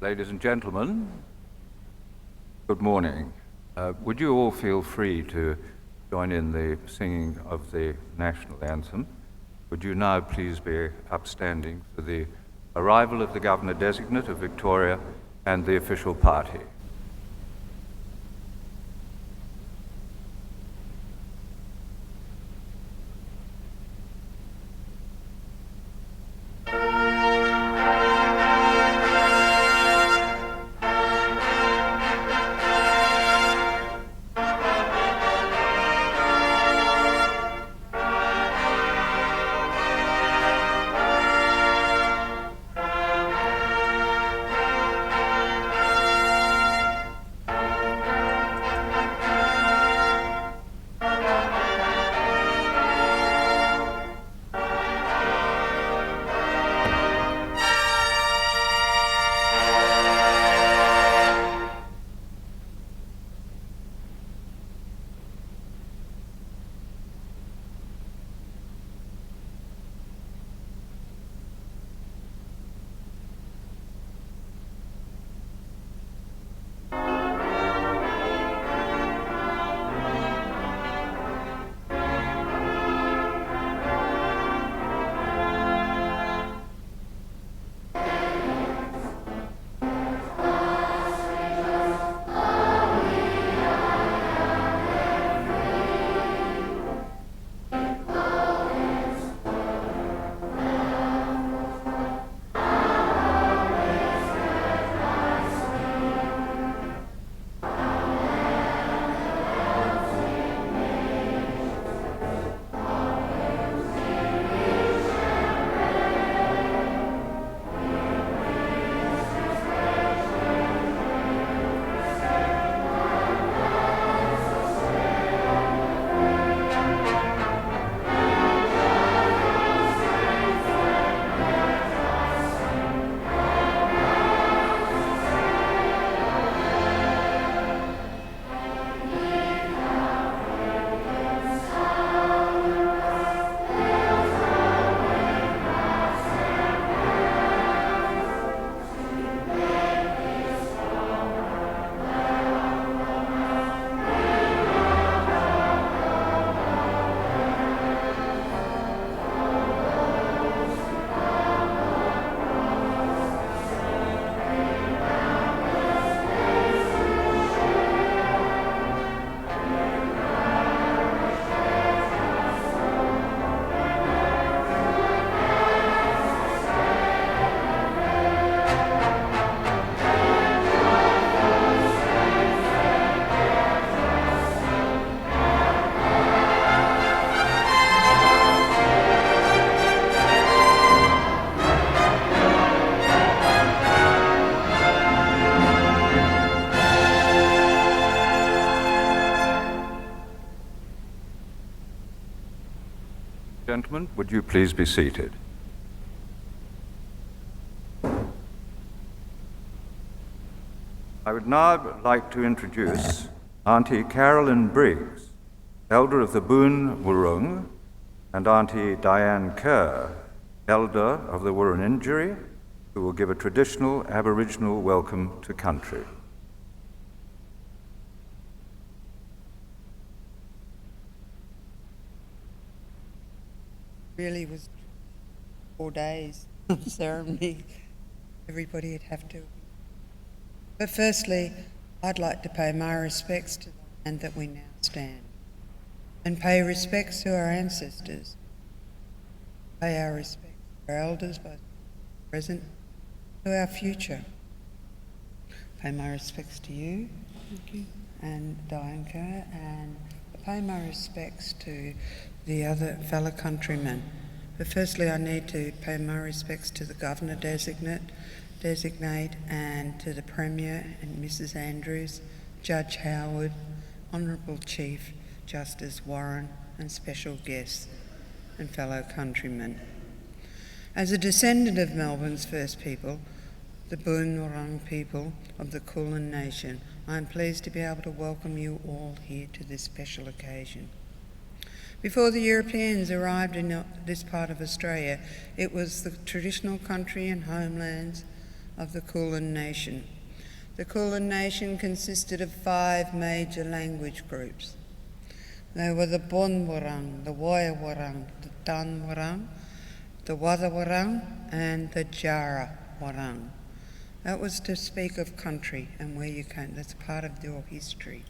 Ladies and gentlemen, good morning. Would you all feel free to join in the singing of the national anthem? Would you now please be upstanding for the arrival of the Governor-Designate of Victoria and the official party? Gentlemen, would you please be seated? I would now like to introduce Auntie Carolyn Briggs, Elder of the Boon Wurrung, and Auntie Diane Kerr, Elder of the Wurundjeri, who will give a traditional Aboriginal welcome to country. Really was 4 days of ceremony. Everybody would have to. But firstly, I'd like to pay my respects to the land that we now stand, and pay respects to our ancestors. Pay our respects to our elders, both present, to our future. Pay my respects to you. Thank you. And Diane Kerr, and pay my respects to the other fellow countrymen. But firstly, I need to pay my respects to the Governor-Designate, and to the Premier and Mrs Andrews, Judge Howard, Honourable Chief Justice Warren, and special guests and fellow countrymen. As a descendant of Melbourne's first people, the Boon Wurrung people of the Kulin Nation, I am pleased to be able to welcome you all here to this special occasion. Before the Europeans arrived in this part of Australia, it was the traditional country and homelands of the Kulin Nation. The Kulin Nation consisted of 5 major language groups. They were the Bonwarang, the Woiwarang, the Danwarang, the Wathawarang, and the Jarawarang. That was to speak of country and where you came. That's part of your history.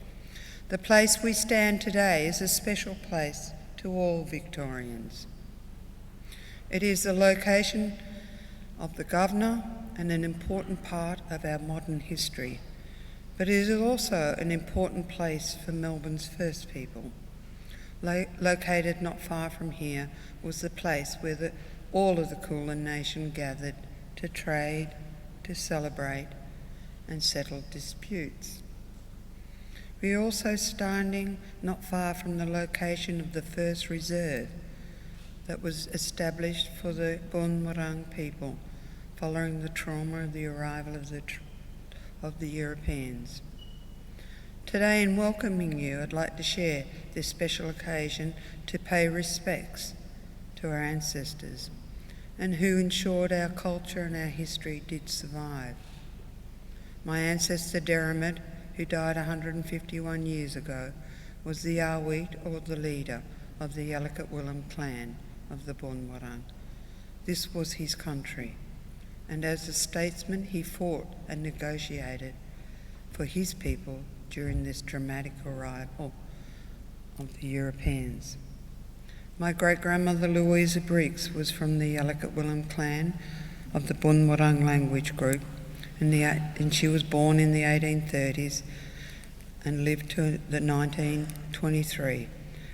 The place we stand today is a special place to all Victorians. It is the location of the Governor and an important part of our modern history, but it is also an important place for Melbourne's First People. Located not far from here was the place where all of the Kulin Nation gathered to trade, to celebrate and settle disputes. We are also standing not far from the location of the first reserve that was established for the Bonwarang people following the trauma of the arrival of the Europeans. Today, in welcoming you, I'd like to share this special occasion to pay respects to our ancestors and who ensured our culture and our history did survive. My ancestor Derrimut, who died 151 years ago, was the Awit, or the leader, of the Yallikat Willam clan of the Bonwarang. This was his country, and as a statesman he fought and negotiated for his people during this dramatic arrival of the Europeans. My great-grandmother Louisa Briggs was from the Yallikat Willam clan of the Bonwarang language group, and she was born in the 1830s and lived to the 1923.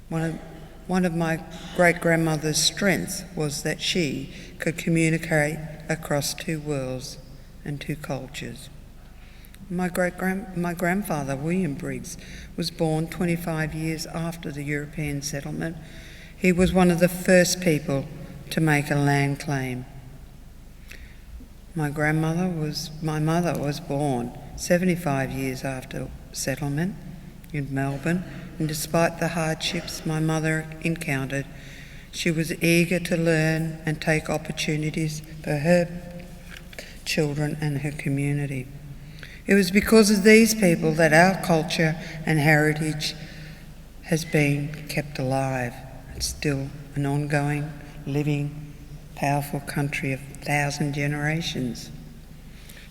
One of my great-grandmother's strengths was that she could communicate across 2 worlds and 2 cultures. My grandfather, William Briggs, was born 25 years after the European settlement. He was one of the first people to make a land claim. My mother was born 75 years after settlement in Melbourne, and despite the hardships my mother encountered, she was eager to learn and take opportunities for her children and her community. It was because of these people that our culture and heritage has been kept alive. It's still an ongoing, living, powerful country of 1,000 generations.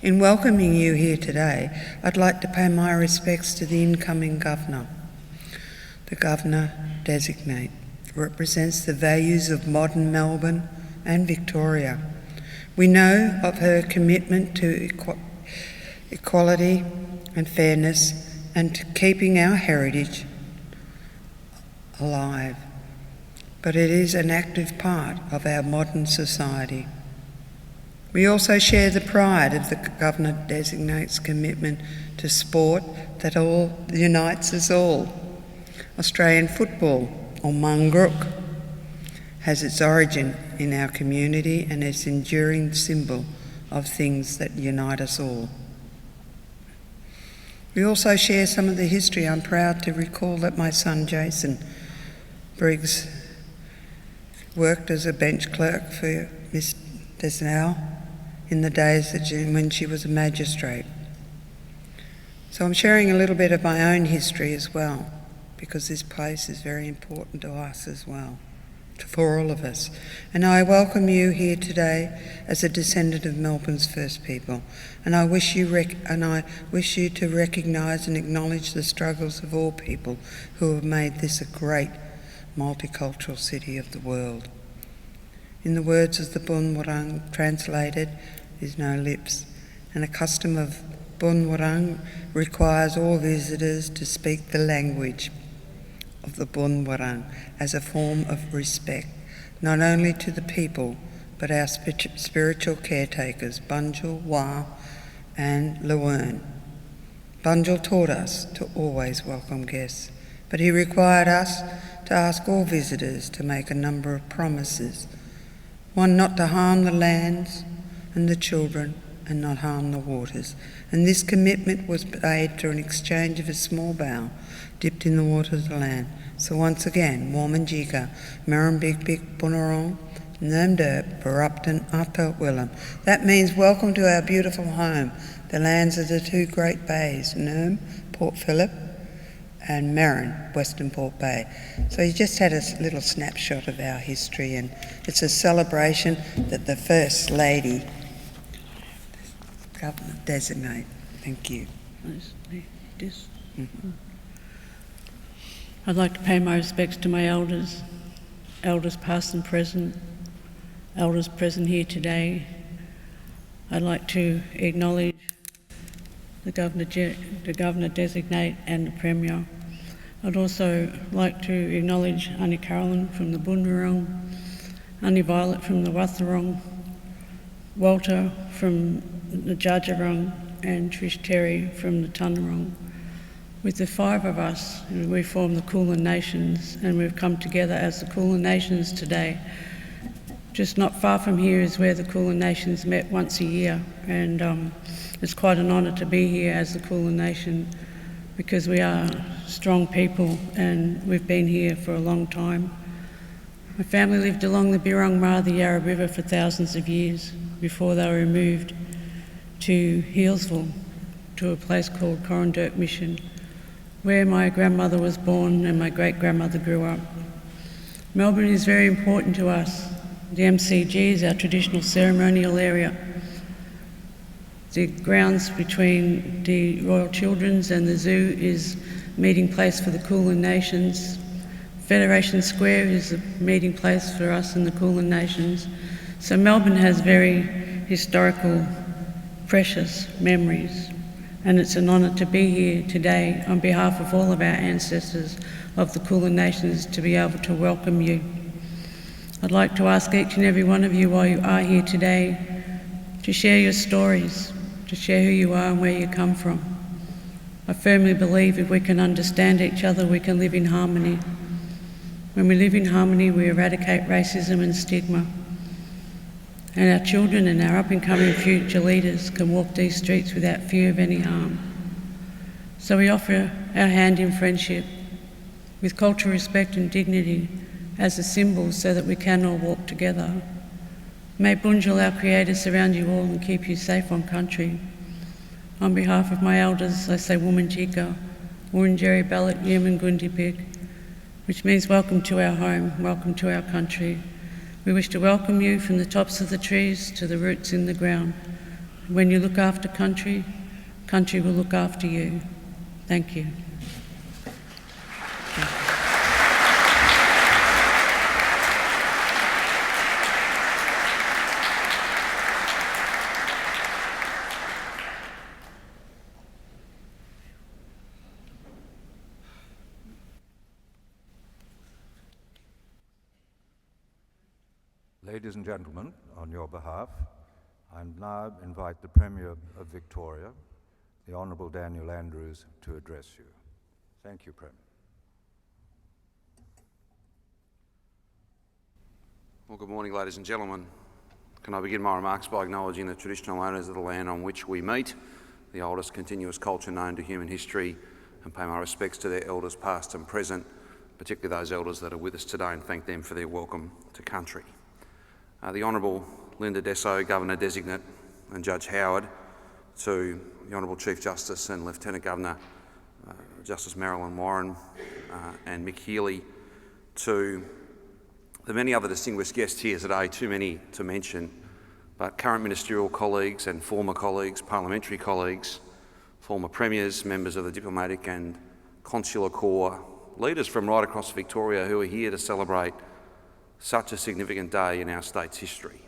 In welcoming you here today, I'd like to pay my respects to the incoming Governor. The Governor-designate represents the values of modern Melbourne and Victoria. We know of her commitment to equality and fairness and to keeping our heritage alive. But it is an active part of our modern society. We also share the pride of the Governor-designate's commitment to sport that unites us all. Australian football, or Mungrook, has its origin in our community and is an enduring symbol of things that unite us all. We also share some of the history. I'm proud to recall that my son Jason Briggs worked as a bench clerk for Miss Dessau in the days when she was a magistrate. So I'm sharing a little bit of my own history as well, because this place is very important to us as well, for all of us. And I welcome you here today as a descendant of Melbourne's First People, and I wish you to recognise and acknowledge the struggles of all people who have made this a great multicultural city of the world. In the words of the Bonwarang translated, is no lips, and a custom of Bonwarang requires all visitors to speak the language of the Bonwarang as a form of respect, not only to the people, but our spiritual caretakers, Bunjil, Wah and Lewern. Bunjil taught us to always welcome guests, but he required us to ask all visitors to make a number of promises. One, not to harm the lands and the children and not harm the waters. And this commitment was made through an exchange of a small bowl dipped in the water of the land. So once again, Warmanjiga, Marambik Bunarong, Nurmder Barupton Ata Willem. That means welcome to our beautiful home, the lands of the two great bays, Nurm, Port Phillip, and Merrin, Western Port Bay. So you just had a little snapshot of our history, and it's a celebration that the First Lady, Governor Designate. Thank you. I'd like to pay my respects to my elders past and present, elders present here today. I'd like to acknowledge the Governor Designate and the Premier. I'd also like to acknowledge Auntie Carolyn from the Boonwurrung, Auntie Violet from the Wathaurong, Walter from the Djadjurrung, and Trish Terry from the Tunnerong. With the five of us, we form the Kulin Nations, and we've come together as the Kulin Nations today. Just not far from here is where the Kulin Nations met once a year, and it's quite an honour to be here as the Kulin Nation, because we are strong people and we've been here for a long time. My family lived along the Birrong Mara, the Yarra River, for thousands of years before they were moved to Healesville, to a place called Corrandirk Mission, where my grandmother was born and my great-grandmother grew up. Melbourne is very important to us. The MCG is our traditional ceremonial area. The grounds between the Royal Children's and the zoo is a meeting place for the Kulin Nations. Federation Square is a meeting place for us and the Kulin Nations. So Melbourne has very historical, precious memories, and it's an honour to be here today on behalf of all of our ancestors of the Kulin Nations to be able to welcome you. I'd like to ask each and every one of you while you are here today to share your stories, to share who you are and where you come from. I firmly believe if we can understand each other, we can live in harmony. When we live in harmony, we eradicate racism and stigma. And our children and our up-and-coming future leaders can walk these streets without fear of any harm. So we offer our hand in friendship with cultural respect and dignity as a symbol so that we can all walk together. May Bunjil, our Creator, surround you all and keep you safe on country. On behalf of my elders, I say Womanjika, Wurundjeri Ballot, Yemen Gundipik, which means welcome to our home, welcome to our country. We wish to welcome you from the tops of the trees to the roots in the ground. When you look after country, country will look after you. Thank you. Ladies and gentlemen, on your behalf, I now invite the Premier of Victoria, the Honourable Daniel Andrews, to address you. Thank you, Premier. Well, good morning, ladies and gentlemen. Can I begin my remarks by acknowledging the traditional owners of the land on which we meet, the oldest continuous culture known to human history, and pay my respects to their elders past and present, particularly those elders that are with us today, and thank them for their welcome to country. The Honourable Linda Dessau, Governor-Designate, and Judge Howard, to the Honourable Chief Justice and Lieutenant Governor, Justice Marilyn Warren and Mick Healy, to the many other distinguished guests here today, too many to mention, but current ministerial colleagues and former colleagues, parliamentary colleagues, former premiers, members of the diplomatic and consular corps, leaders from right across Victoria who are here to celebrate such a significant day in our state's history.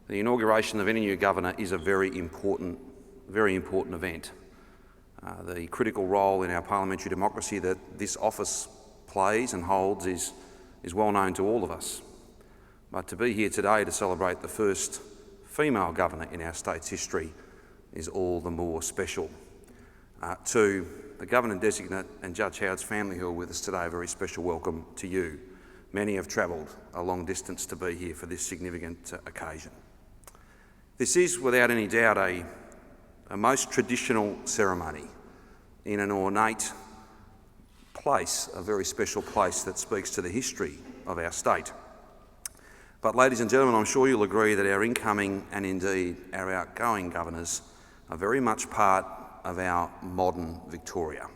The inauguration of any new governor is a very important event. The critical role in our parliamentary democracy that this office plays and holds is well known to all of us. But to be here today to celebrate the first female governor in our state's history is all the more special. To the Governor-Designate and Judge Howard's family who are with us today, a very special welcome to you. Many have travelled a long distance to be here for this significant occasion. This is, without any doubt, a most traditional ceremony in an ornate place, a very special place that speaks to the history of our state. But ladies and gentlemen, I'm sure you'll agree that our incoming and indeed our outgoing governors are very much part of our modern Victoria.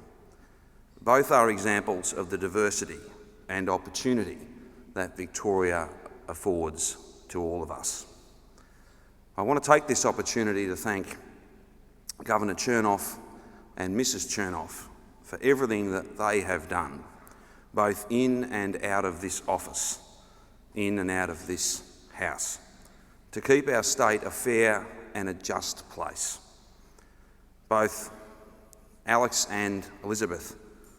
Both are examples of the diversity and opportunity that Victoria affords to all of us. I want to take this opportunity to thank Governor Chernoff and Mrs Chernoff for everything that they have done, both in and out of this office, in and out of this house, to keep our state a fair and a just place. Both Alex and Elizabeth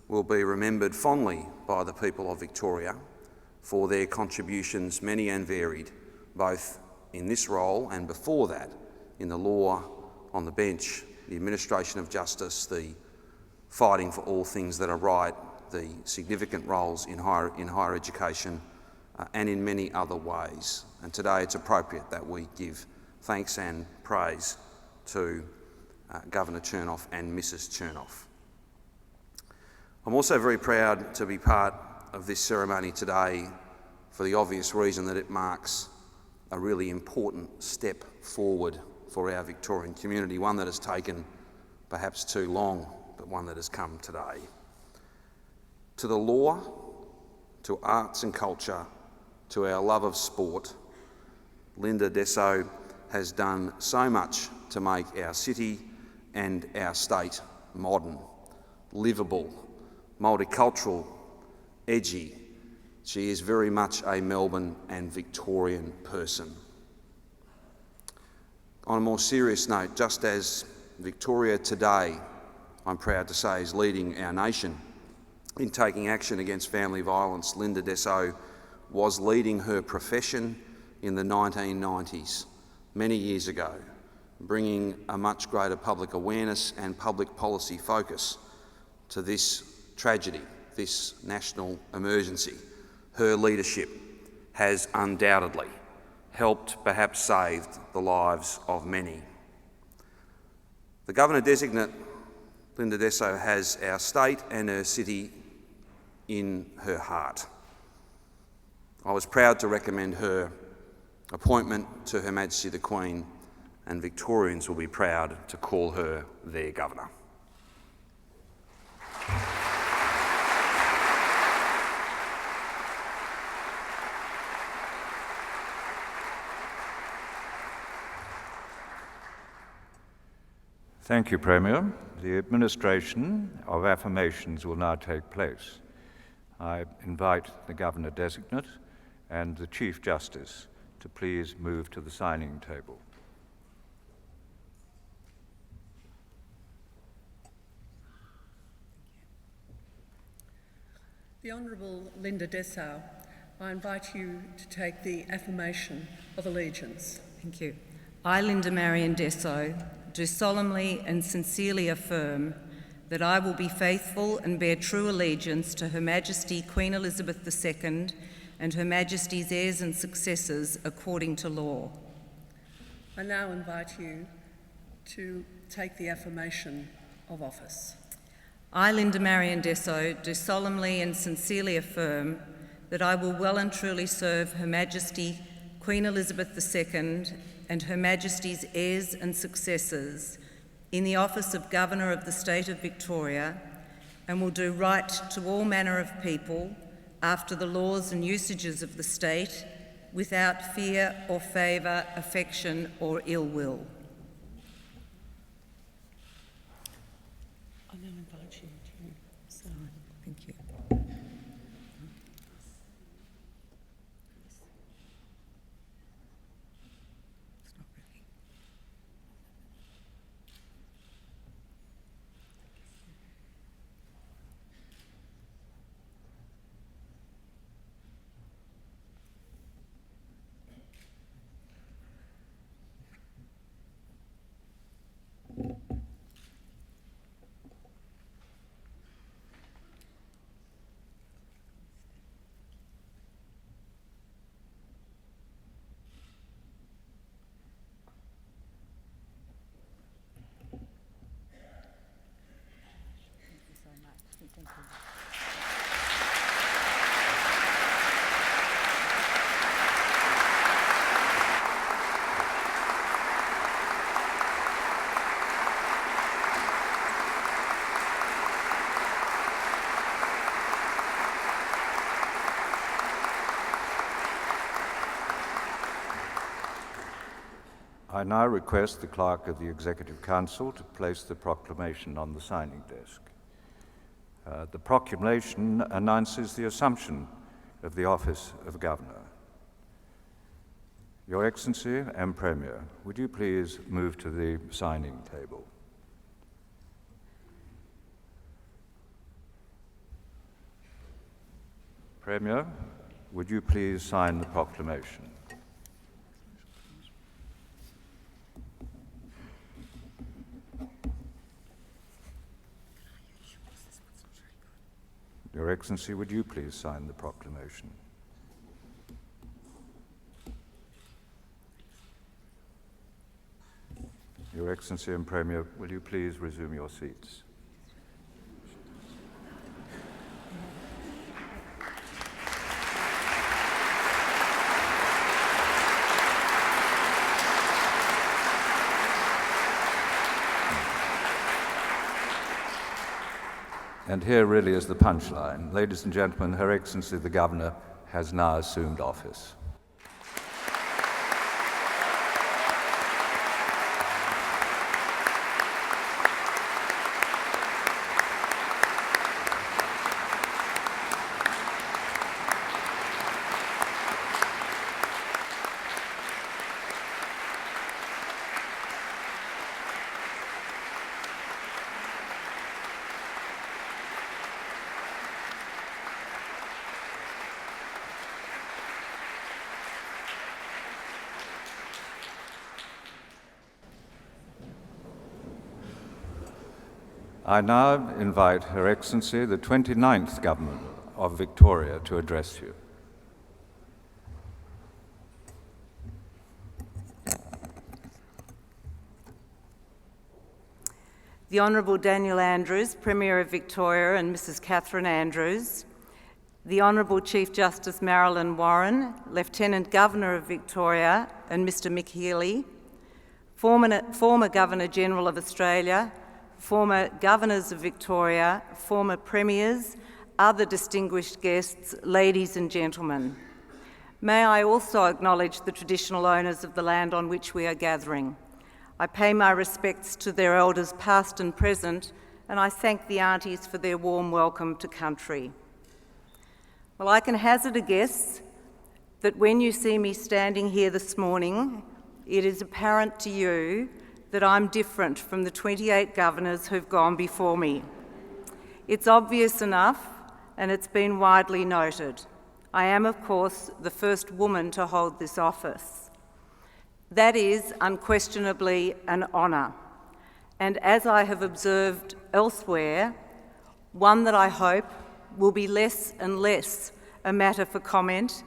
will be remembered fondly by the people of Victoria for their contributions, many and varied, both in this role and before that, in the law, on the bench, the administration of justice, the fighting for all things that are right, the significant roles in higher education, and in many other ways. And today it's appropriate that we give thanks and praise to Governor Chernoff and Mrs Chernoff. I'm also very proud to be part of this ceremony today for the obvious reason that it marks a really important step forward for our Victorian community, one that has taken perhaps too long, but one that has come today. To the law, to arts and culture, to our love of sport, Linda Dessau has done so much to make our city and our state modern, livable, multicultural, edgy. She is very much a Melbourne and Victorian person. On a more serious note, just as Victoria today, I'm proud to say, is leading our nation in taking action against family violence, Linda Dessau was leading her profession in the 1990s, many years ago, bringing a much greater public awareness and public policy focus to this tragedy, this national emergency. Her leadership has undoubtedly helped, perhaps saved, the lives of many. The Governor-designate, Linda Dessau, has our state and her city in her heart. I was proud to recommend her appointment to Her Majesty the Queen, and Victorians will be proud to call her their Governor. Thank you, Premier. The administration of affirmations will now take place. I invite the Governor-designate and the Chief Justice to please move to the signing table. The Honourable Linda Dessau, I invite you to take the affirmation of allegiance. Thank you. I, Linda Marion Dessau, do solemnly and sincerely affirm that I will be faithful and bear true allegiance to Her Majesty Queen Elizabeth II and Her Majesty's heirs and successors according to law. I now invite you to take the affirmation of office. I, Linda Marion Dessau, do solemnly and sincerely affirm that I will well and truly serve Her Majesty Queen Elizabeth II and Her Majesty's heirs and successors in the office of Governor of the State of Victoria, and will do right to all manner of people after the laws and usages of the state, without fear or favour, affection or ill will. I now invite you to sign. Thank you. I now request the Clerk of the Executive Council to place the proclamation on the signing desk. The proclamation announces the assumption of the office of Governor. Your Excellency and Premier, would you please move to the signing table? Premier, would you please sign the proclamation? Your Excellency, would you please sign the proclamation? Your Excellency and Premier, will you please resume your seats? And here really is the punchline. Ladies and gentlemen, Her Excellency the Governor has now assumed office. I now invite Her Excellency the 29th Governor of Victoria to address you. The Honourable Daniel Andrews, Premier of Victoria, and Mrs Catherine Andrews, the Honourable Chief Justice Marilyn Warren, Lieutenant Governor of Victoria, and Mr Mick Healy, former Governor-General of Australia, former Governors of Victoria, former Premiers, other distinguished guests, ladies and gentlemen. May I also acknowledge the traditional owners of the land on which we are gathering. I pay my respects to their elders past and present, and I thank the aunties for their warm welcome to country. Well, I can hazard a guess that when you see me standing here this morning, it is apparent to you that I'm different from the 28 governors who've gone before me. It's obvious enough, and it's been widely noted. I am, of course, the first woman to hold this office. That is unquestionably an honour, and as I have observed elsewhere, one that I hope will be less and less a matter for comment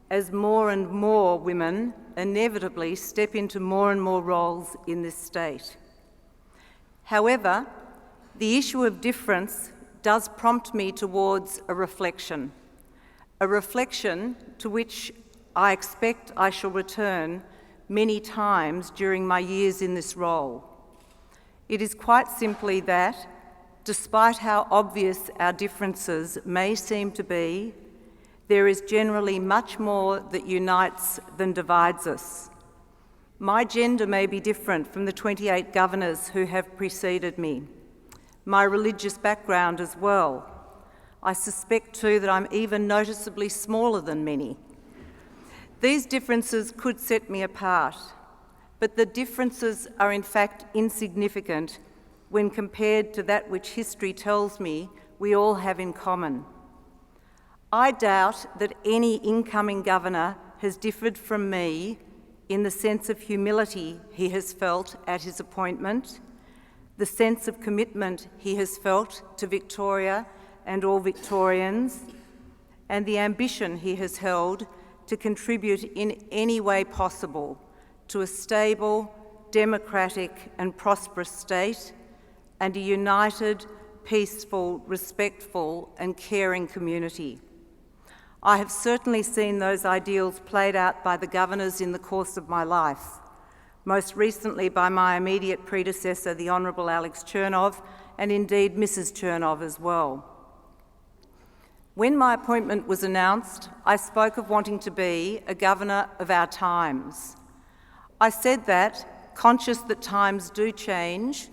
as more and more women inevitably step into more and more roles in this state. However, the issue of difference does prompt me towards a reflection to which I expect I shall return many times during my years in this role. It is quite simply that, despite how obvious our differences may seem to be, there is generally much more that unites than divides us. My gender may be different from the 28 governors who have preceded me. My religious background as well. I suspect too that I'm even noticeably smaller than many. These differences could set me apart, but the differences are in fact insignificant when compared to that which history tells me we all have in common. I doubt that any incoming governor has differed from me in the sense of humility he has felt at his appointment, the sense of commitment he has felt to Victoria and all Victorians, and the ambition he has held to contribute in any way possible to a stable, democratic and prosperous state and a united, peaceful, respectful and caring community. I have certainly seen those ideals played out by the governors in the course of my life, most recently by my immediate predecessor, the Honourable Alex Chernov, and indeed Mrs Chernov as well. When my appointment was announced, I spoke of wanting to be a governor of our times. I said that, conscious that times do change,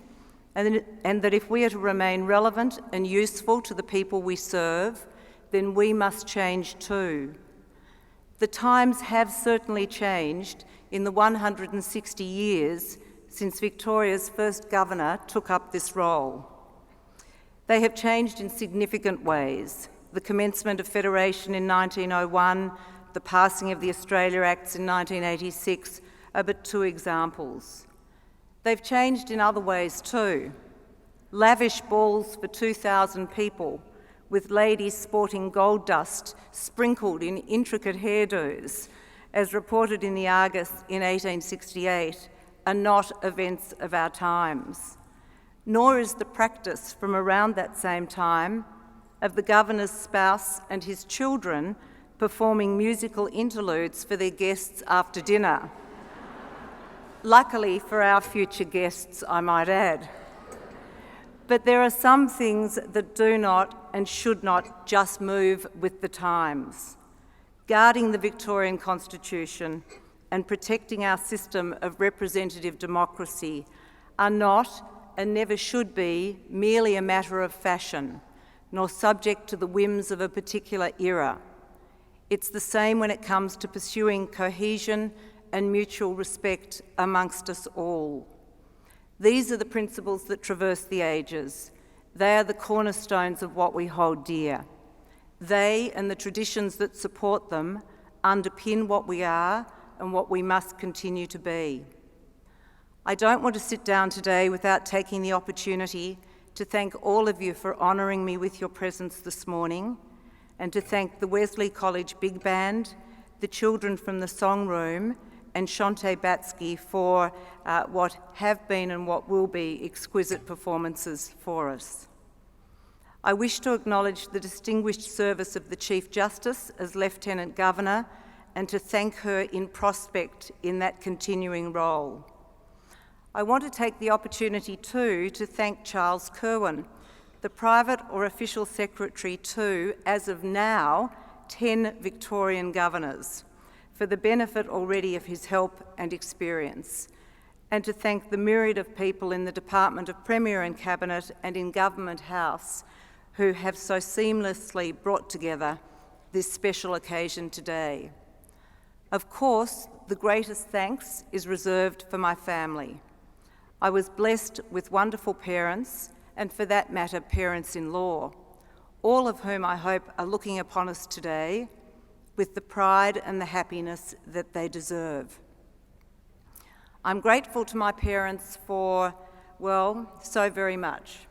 and that if we are to remain relevant and useful to the people we serve, then we must change too. The times have certainly changed in the 160 years since Victoria's first governor took up this role. They have changed in significant ways. The commencement of Federation in 1901, the passing of the Australia Acts in 1986 are but two examples. They've changed in other ways too. Lavish balls for 2,000 people, with ladies sporting gold dust sprinkled in intricate hairdos, as reported in the Argus in 1868, are not events of our times. Nor is the practice from around that same time of the governor's spouse and his children performing musical interludes for their guests after dinner. Luckily for our future guests, I might add. But there are some things that do not and should not just move with the times. Guarding the Victorian Constitution and protecting our system of representative democracy are not and never should be merely a matter of fashion, nor subject to the whims of a particular era. It's the same when it comes to pursuing cohesion and mutual respect amongst us all. These are the principles that traverse the ages. They are the cornerstones of what we hold dear. They and the traditions that support them underpin what we are and what we must continue to be. I don't want to sit down today without taking the opportunity to thank all of you for honouring me with your presence this morning, and to thank the Wesley College Big Band, the children from the Song Room, and Shante Batsky for what have been and what will be exquisite performances for us. I wish to acknowledge the distinguished service of the Chief Justice as Lieutenant Governor, and to thank her in prospect in that continuing role. I want to take the opportunity too to thank Charles Kerwin, the private or official secretary to, as of now, 10 Victorian governors, for the benefit already of his help and experience, and to thank the myriad of people in the Department of Premier and Cabinet and in Government House who have so seamlessly brought together this special occasion today. Of course, the greatest thanks is reserved for my family. I was blessed with wonderful parents, and for that matter, parents-in-law, all of whom I hope are looking upon us today with the pride and the happiness that they deserve. I'm grateful to my parents for, well, so very much.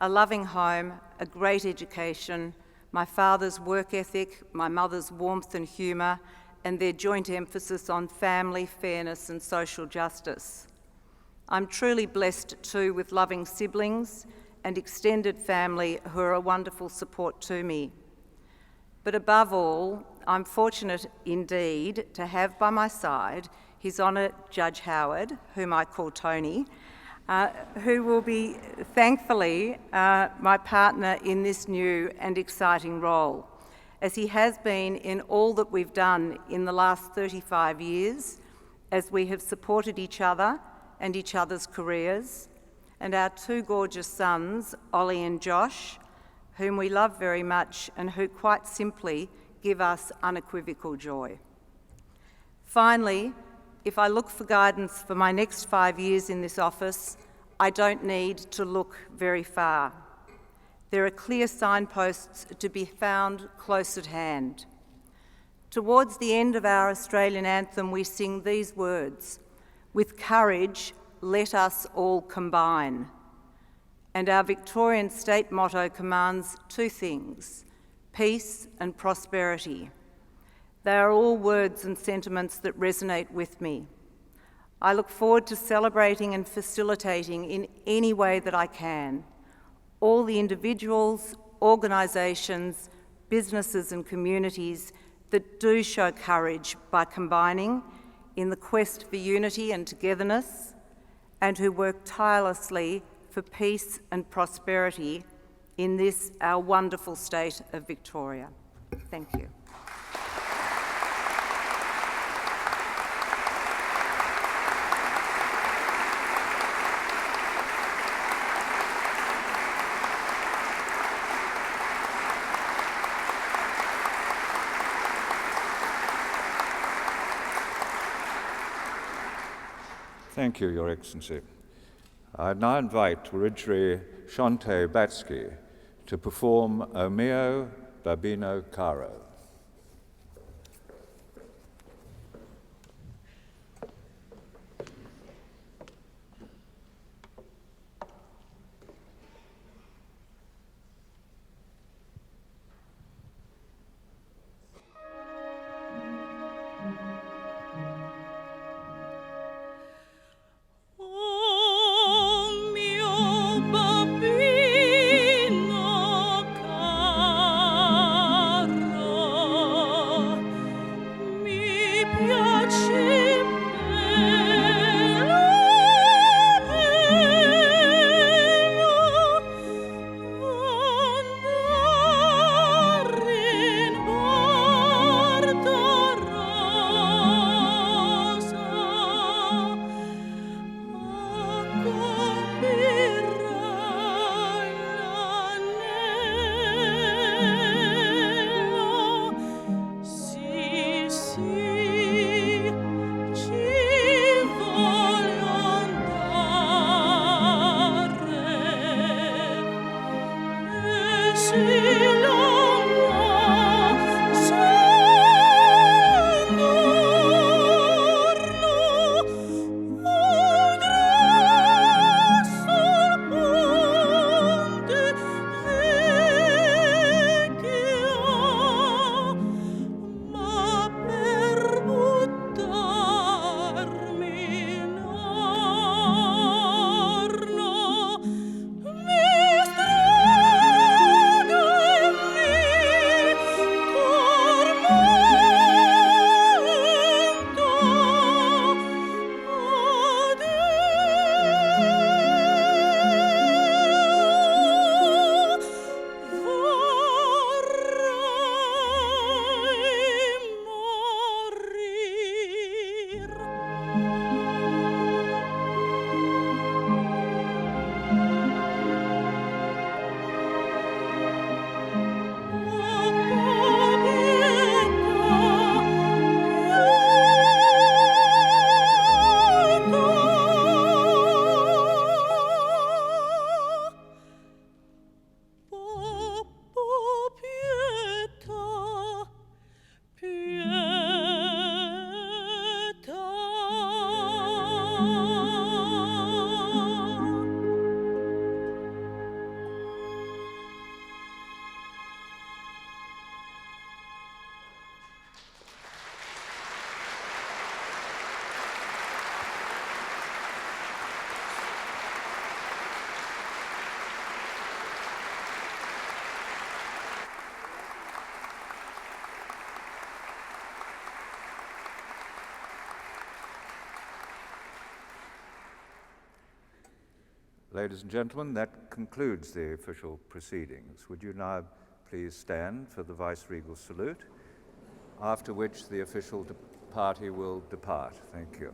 A loving home, a great education, my father's work ethic, my mother's warmth and humour, and their joint emphasis on family, fairness and social justice. I'm truly blessed too with loving siblings and extended family who are a wonderful support to me. But above all, I'm fortunate indeed to have by my side His Honour Judge Howard, whom I call Tony, who will be, thankfully, my partner in this new and exciting role, as he has been in all that we've done in the last 35 years, as we have supported each other and each other's careers, and our two gorgeous sons, Ollie and Josh, whom we love very much and who quite simply give us unequivocal joy. Finally, if I look for guidance for my next 5 years in this office, I don't need to look very far. There are clear signposts to be found close at hand. Towards the end of our Australian anthem, we sing these words: "With courage, let us all combine." And our Victorian state motto commands two things: peace and prosperity. They are all words and sentiments that resonate with me. I look forward to celebrating and facilitating in any way that I can all the individuals, organisations, businesses and communities that do show courage by combining in the quest for unity and togetherness, and who work tirelessly for peace and prosperity in this, our wonderful state of Victoria. Thank you. Thank you, Your Excellency. I now invite Wiradjuri Shante Batsky to perform O Mio Babino Caro. Ladies and gentlemen, that concludes the official proceedings. Would you now please stand for the vice-regal salute, after which the official party will depart. Thank you.